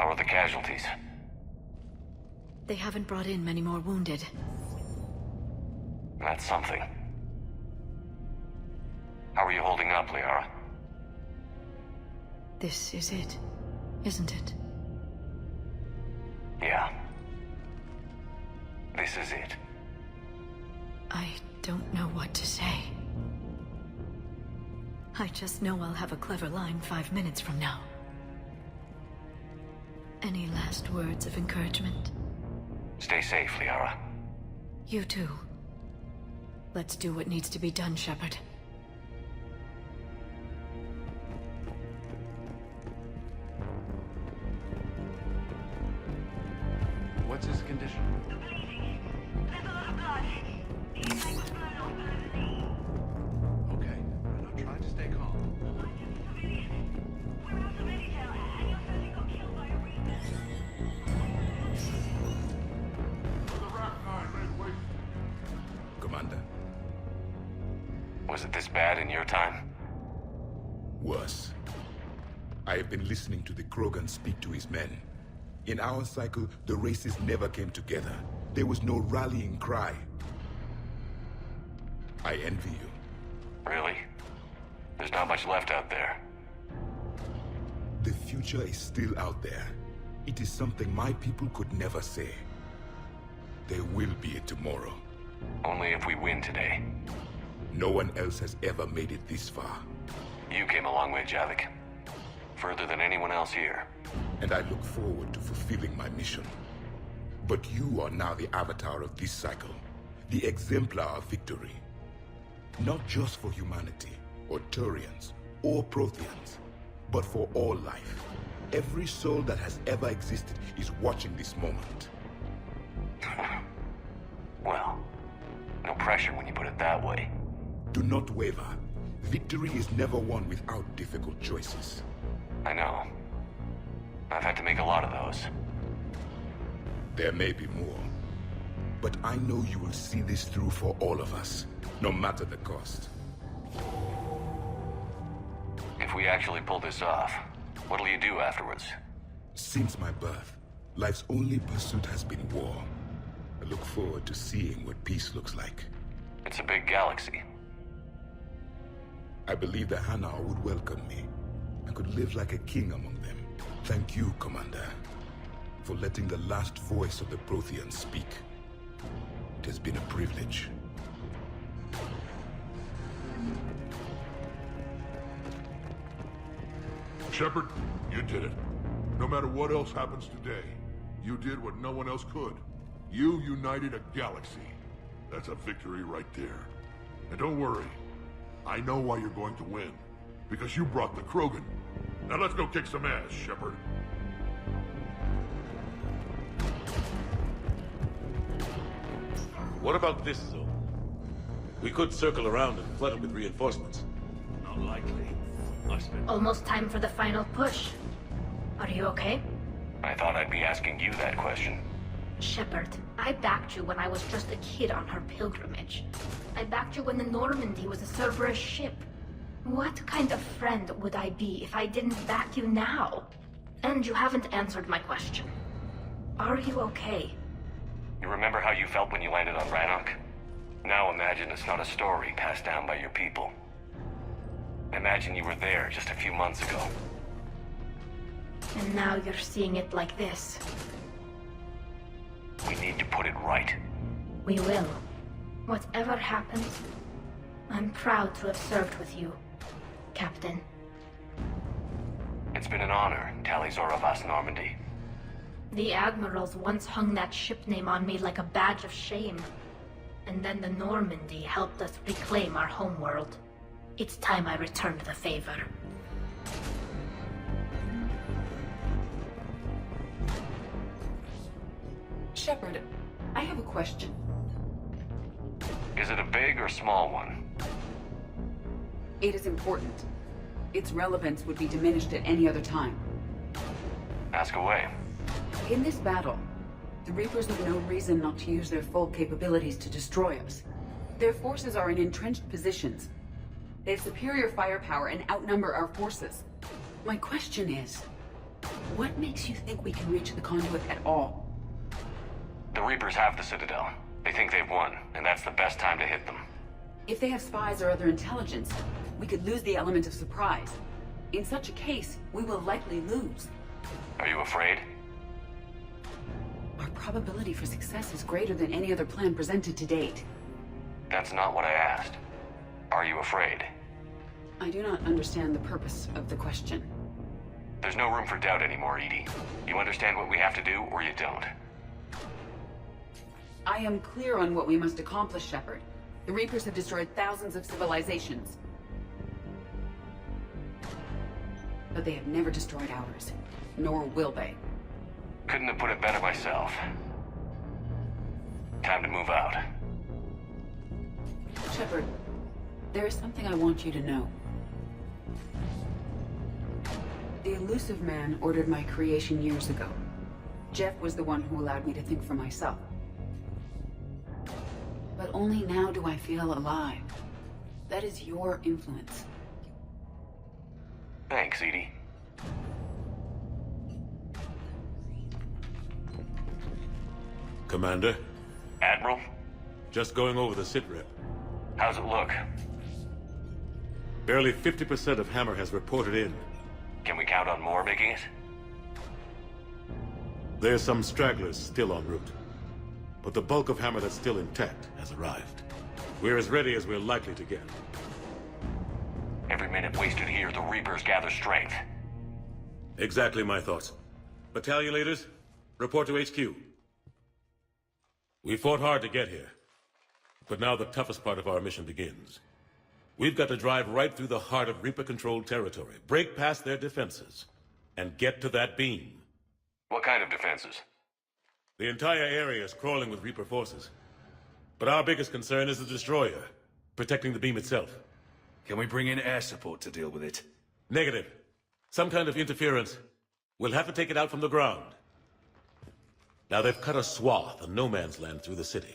How are the casualties? They haven't brought in many more wounded. That's something. How are you holding up, Liara? This is it, isn't it? Yeah. This is it. I don't know what to say. I just know I'll have a clever line 5 minutes from now. Any last words of encouragement? Stay safe, Liara. You too. Let's do what needs to be done, Shepard. What's his condition? There's a lot of blood. He's like with blood all over his knee. Okay, and I'll try to stay calm. We're out of Intel, and your friend got killed by a Reaper. Commander. Was it this bad in your time? Worse. I have been listening to the Krogan speak to his men. In our cycle, the races never came together. There was no rallying cry. I envy you. Really? There's not much left out there. The future is still out there. It is something my people could never say. There will be a tomorrow. Only if we win today. No one else has ever made it this far. You came a long way, Javik. Further than anyone else here. And I look forward to fulfilling my mission. But you are now the avatar of this cycle. The exemplar of victory. Not just for humanity, or Turians, or Protheans, but for all life. Every soul that has ever existed is watching this moment. Well, no pressure when you put it that way. Do not waver. Victory is never won without difficult choices. I know. I've had to make a lot of those. There may be more. But I know you will see this through for all of us, no matter the cost. If we actually pull this off, what'll you do afterwards? Since my birth, life's only pursuit has been war. I look forward to seeing what peace looks like. It's a big galaxy. I believe the Hanar would welcome me. I could live like a king among them. Thank you, Commander, for letting the last voice of the Protheans speak. It has been a privilege. Shepard, you did it. No matter what else happens today, you did what no one else could. You united a galaxy. That's a victory right there. And don't worry, I know why you're going to win. Because you brought the Krogan. Now let's go kick some ass, Shepard. What about this zone? We could circle around and flood it with reinforcements. Not likely. Almost time for the final push. Are you okay? I thought I'd be asking you that question. Shepard, I backed you when I was just a kid on her pilgrimage. I backed you when the Normandy was a Cerberus ship. What kind of friend would I be if I didn't back you now? And you haven't answered my question. Are you okay? You remember how you felt when you landed on Rannoch? Now imagine it's not a story passed down by your people. Imagine you were there just a few months ago. And now you're seeing it like this. We need to put it right. We will. Whatever happens, I'm proud to have served with you, Captain. It's been an honor, Talizor of As Normandy. The admirals once hung that ship name on me like a badge of shame. And then the Normandy helped us reclaim our homeworld. It's time I returned the favor. Shepard, I have a question. Is it a big or small one? It is important. Its relevance would be diminished at any other time. Ask away. In this battle, the Reapers have no reason not to use their full capabilities to destroy us. Their forces are in entrenched positions. They have superior firepower and outnumber our forces. My question is, What makes you think we can reach the conduit at all? The Reapers have the Citadel. They think they've won, and that's the best time to hit them. If they have spies or other intelligence, we could lose the element of surprise. In such a case, we will likely lose. Are you afraid? Our probability for success is greater than any other plan presented to date. That's not what I asked. Are you afraid? I do not understand the purpose of the question. There's no room for doubt anymore, Edie. You understand what we have to do, or you don't. I am clear on what we must accomplish, Shepard. The Reapers have destroyed thousands of civilizations. But they have never destroyed ours. Nor will they. Couldn't have put it better myself. Time to move out. Shepard, there is something I want you to know. The Elusive Man ordered my creation years ago. Jeff was the one who allowed me to think for myself. But only now do I feel alive. That is your influence. Thanks, Edie. Commander, Admiral? just going over the sit rep. How's it look? Barely 50% of Hammer has reported in. Can we count on more making it? There's some stragglers still en route. But the bulk of Hammer that's still intact has arrived. We're as ready as we're likely to get. Every minute wasted here, the Reapers gather strength. Exactly my thoughts. Battalion leaders, report to HQ. We fought hard to get here. But now the toughest part of our mission begins. We've got to drive right through the heart of Reaper-controlled territory, break past their defenses, and get to that beam. What kind of defenses? The entire area is crawling with Reaper forces. But our biggest concern is the destroyer, protecting the beam itself. Can we bring in air support to deal with it? Negative. Some kind of interference. We'll have to take it out from the ground. Now they've cut a swath of no man's land through the city.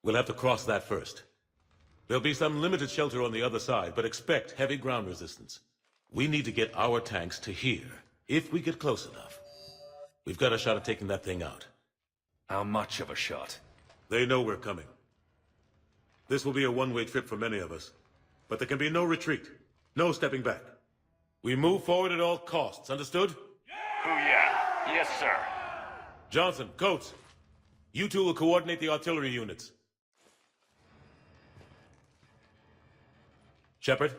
We'll have to cross that first. There'll be some limited shelter on the other side, but expect heavy ground resistance. We need to get our tanks to here, if we get close enough. We've got a shot at taking that thing out. How much of a shot? They know we're coming. This will be a one-way trip for many of us. But there can be no retreat. No stepping back. We move forward at all costs, understood? Hoo-yeah. Yes, sir. Johnson, Coates, you two will coordinate the artillery units. Shepard,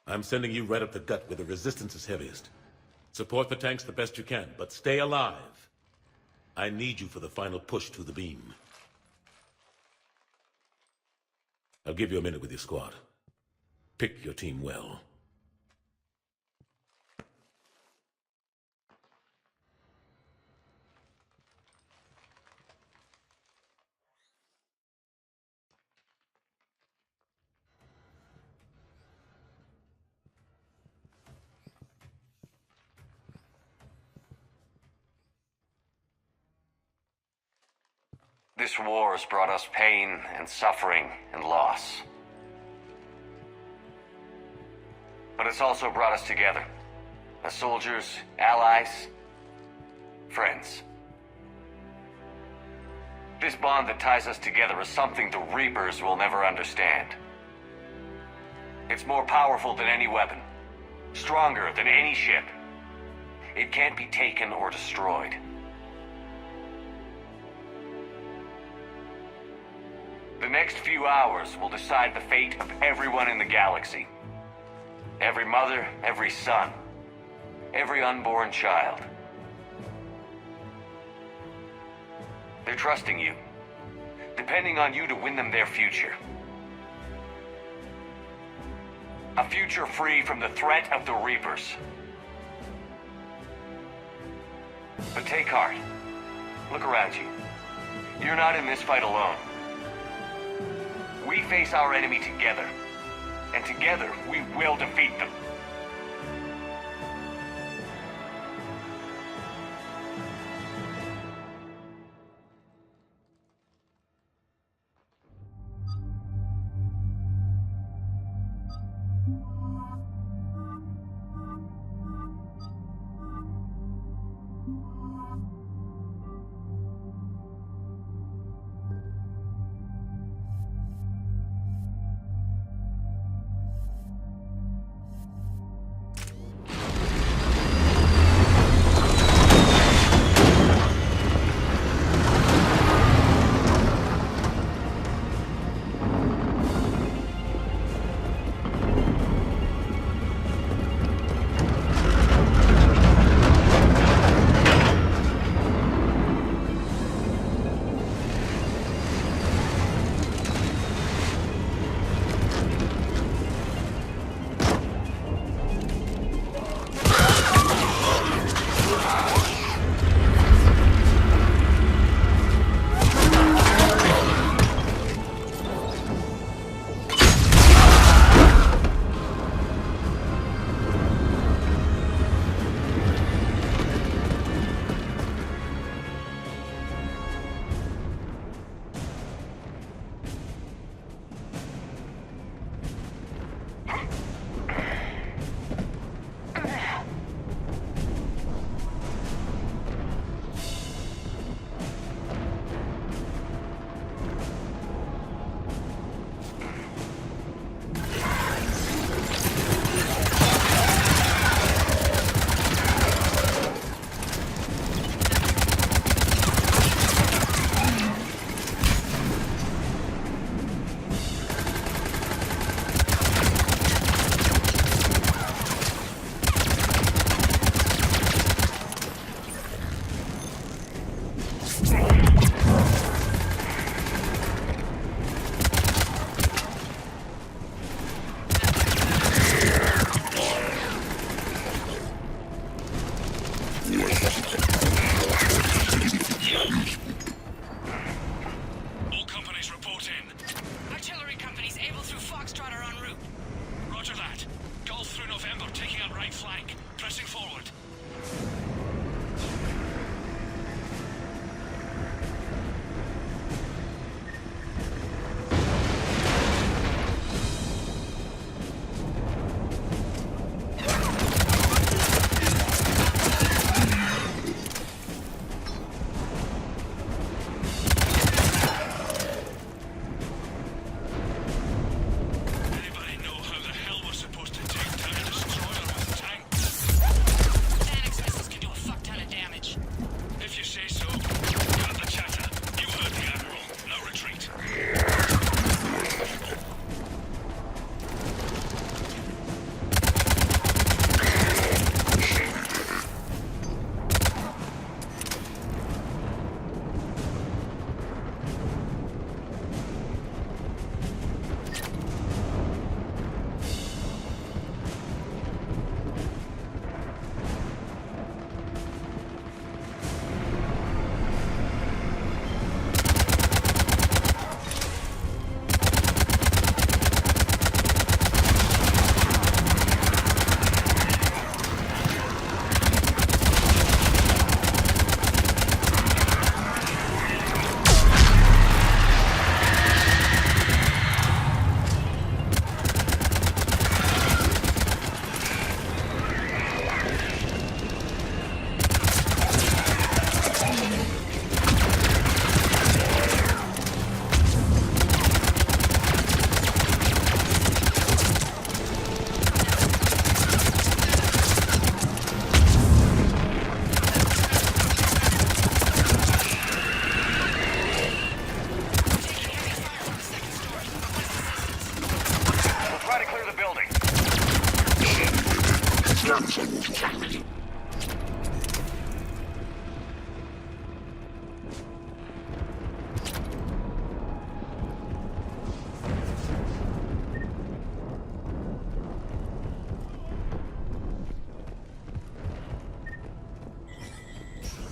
I'm sending you right up the gut where the resistance is heaviest. Support the tanks the best you can, but stay alive. I need you for the final push to the beam. I'll give you a minute with your squad. Pick your team well. This war has brought us pain and suffering and loss. But it's also brought us together. As soldiers, allies, friends. This bond that ties us together is something the Reapers will never understand. It's more powerful than any weapon. Stronger than any ship. It can't be taken or destroyed. The next few hours will decide the fate of everyone in the galaxy. Every mother, every son, every unborn child. They're trusting you, depending on you to win them their future. A future free from the threat of the Reapers. But take heart. Look around you. You're not in this fight alone. We face our enemy together, and together we will defeat them.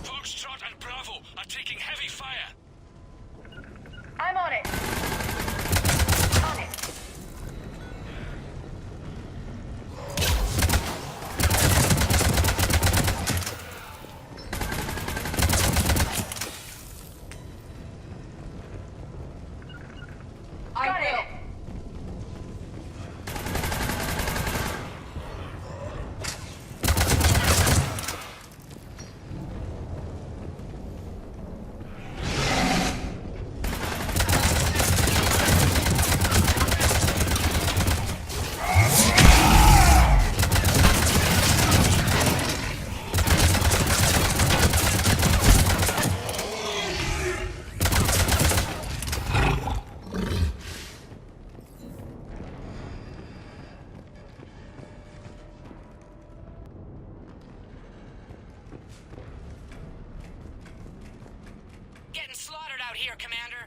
Foxtrot and Bravo are taking heavy fire. I'm on it. On it. I will. Getting slaughtered out here, Commander.